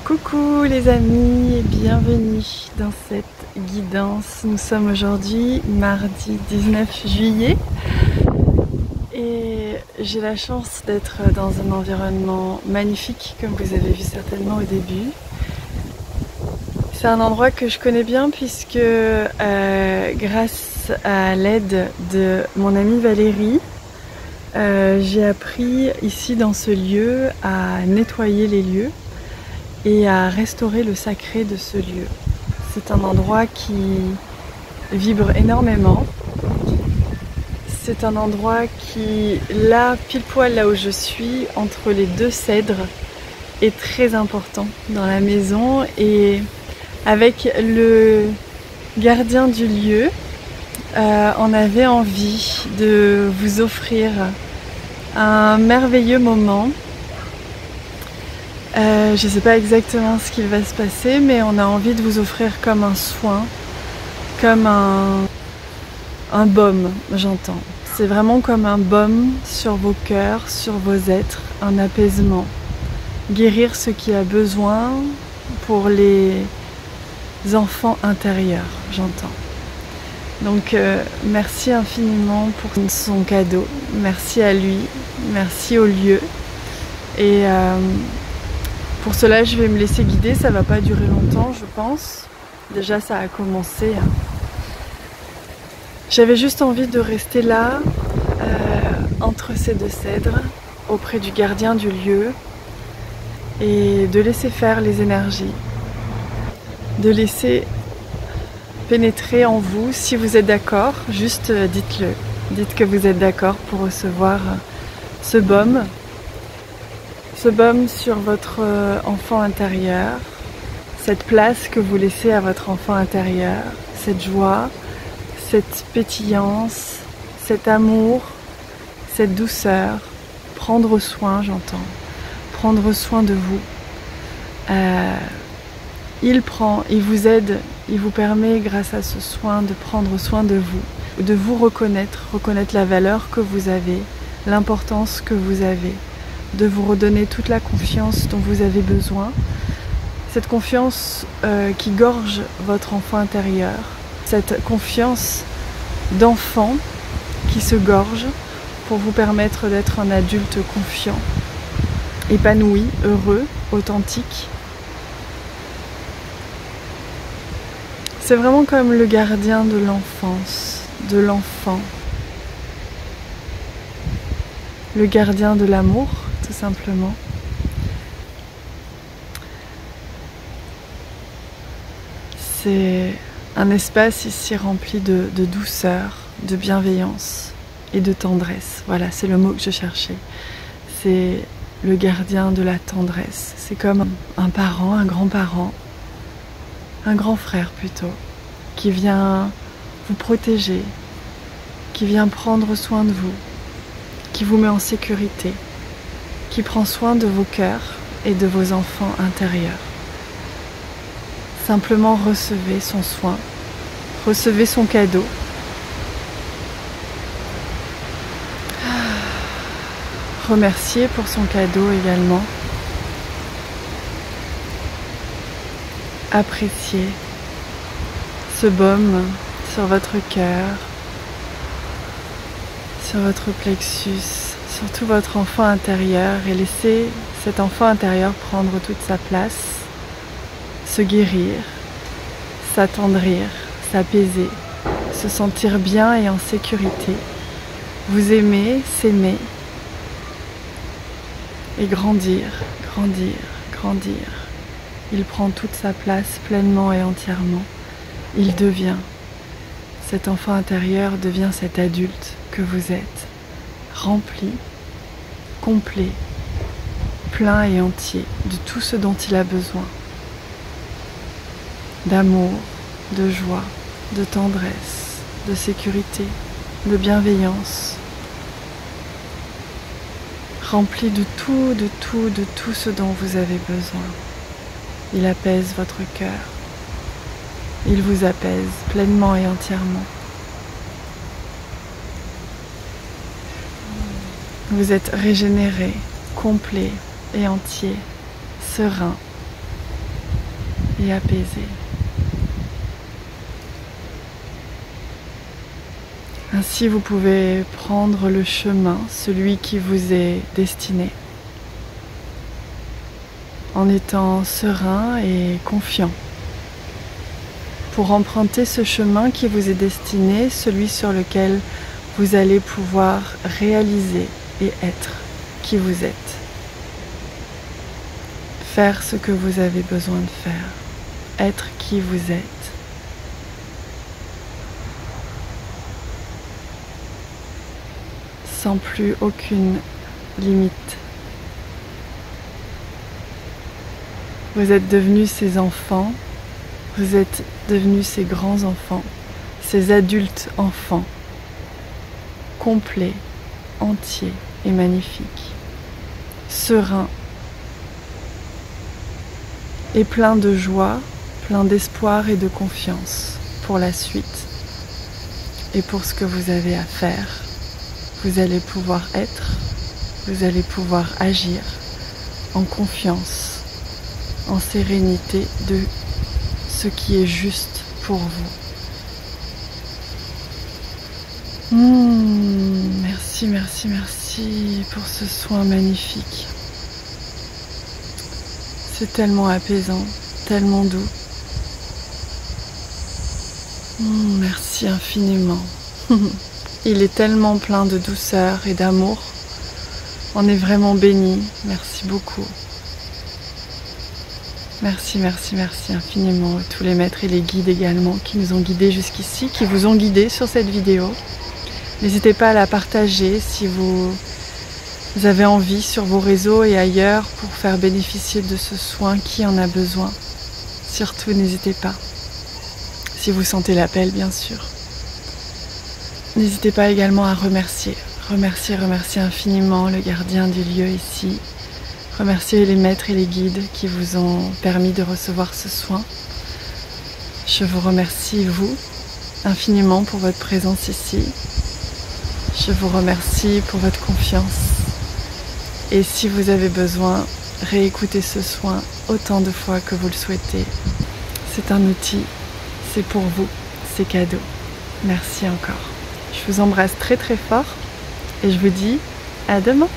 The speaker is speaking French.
Coucou les amis et bienvenue dans cette guidance. Nous sommes aujourd'hui mardi 19 juillet et j'ai la chance d'être dans un environnement magnifique comme vous avez vu certainement au début. C'est un endroit que je connais bien puisque grâce à l'aide de mon amie Valérie, j'ai appris ici dans ce lieu à nettoyer les lieux et à restaurer le sacré de ce lieu. C'est un endroit qui vibre énormément. C'est un endroit qui, là, pile poil là où je suis, entre les deux cèdres, est très important dans la maison. Et avec le gardien du lieu, on avait envie de vous offrir un merveilleux moment. Je ne sais pas exactement ce qui va se passer, mais on a envie de vous offrir comme un soin, comme un baume, j'entends. C'est vraiment comme un baume sur vos cœurs, sur vos êtres, un apaisement. Guérir ce qui a besoin pour les enfants intérieurs, j'entends. Donc merci infiniment pour son cadeau, merci à lui, merci au lieu. Et pour cela, je vais me laisser guider, ça va pas durer longtemps, je pense. Déjà, ça a commencé. J'avais juste envie de rester là, entre ces deux cèdres, auprès du gardien du lieu, et de laisser faire les énergies, de laisser pénétrer en vous. Si vous êtes d'accord, juste dites-le. Dites que vous êtes d'accord pour recevoir ce baume. Ce baume sur votre enfant intérieur, cette place que vous laissez à votre enfant intérieur, cette joie, cette pétillance, cet amour, cette douceur, prendre soin, j'entends, prendre soin de vous. Il vous aide, il vous permet grâce à ce soin de prendre soin de vous reconnaître la valeur que vous avez, l'importance que vous avez, de vous redonner toute la confiance dont vous avez besoin, cette confiance qui gorge votre enfant intérieur, cette confiance d'enfant qui se gorge pour vous permettre d'être un adulte confiant, épanoui, heureux, authentique. C'est vraiment comme le gardien de l'enfance, de l'enfant, le gardien de l'amour, tout simplement. C'est un espace ici rempli de douceur, de bienveillance et de tendresse. Voilà, c'est le mot que je cherchais. C'est le gardien de la tendresse. C'est comme un parent, un grand-parent, un grand frère plutôt, qui vient vous protéger, qui vient prendre soin de vous, qui vous met en sécurité, qui prend soin de vos cœurs et de vos enfants intérieurs. Simplement recevez son soin, recevez son cadeau. Remerciez pour son cadeau également. Appréciez ce baume sur votre cœur, sur votre plexus, sur tout votre enfant intérieur, et laissez cet enfant intérieur prendre toute sa place, se guérir, s'attendrir, s'apaiser, se sentir bien et en sécurité, vous aimer, s'aimer et grandir, grandir, grandir. Il prend toute sa place pleinement et entièrement. Il devient, cet enfant intérieur devient cet adulte que vous êtes, rempli, complet, plein et entier de tout ce dont il a besoin. D'amour, de joie, de tendresse, de sécurité, de bienveillance. Rempli de tout ce dont vous avez besoin. Il apaise votre cœur. Il vous apaise pleinement et entièrement. Vous êtes régénéré, complet et entier, serein, et apaisé. Ainsi, vous pouvez prendre le chemin, celui qui vous est destiné, en étant serein et confiant, pour emprunter ce chemin qui vous est destiné, celui sur lequel vous allez pouvoir réaliser et être qui vous êtes. Faire ce que vous avez besoin de faire, être qui vous êtes. Sans plus aucune limite. Vous êtes devenus ces enfants, vous êtes devenus ces grands-enfants, ces adultes enfants, complets, entiers et magnifiques, sereins et pleins de joie, pleins d'espoir et de confiance pour la suite et pour ce que vous avez à faire. Vous allez pouvoir être, vous allez pouvoir agir en confiance, en sérénité de ce qui est juste pour vous. Merci, merci, merci pour ce soin magnifique. C'est tellement apaisant, tellement doux. Merci infiniment. Il est tellement plein de douceur et d'amour. On est vraiment bénis. Merci beaucoup. Merci, merci, merci infiniment à tous les maîtres et les guides également qui nous ont guidés jusqu'ici, qui vous ont guidés sur cette vidéo. N'hésitez pas à la partager si vous avez envie sur vos réseaux et ailleurs pour faire bénéficier de ce soin qui en a besoin. Surtout, n'hésitez pas. Si vous sentez l'appel, bien sûr. N'hésitez pas également à remercier infiniment le gardien du lieu ici. Remerciez les maîtres et les guides qui vous ont permis de recevoir ce soin. Je vous remercie, vous, infiniment pour votre présence ici. Je vous remercie pour votre confiance. Et si vous avez besoin, réécoutez ce soin autant de fois que vous le souhaitez. C'est un outil, c'est pour vous, c'est cadeau. Merci encore. Je vous embrasse très très fort et je vous dis à demain.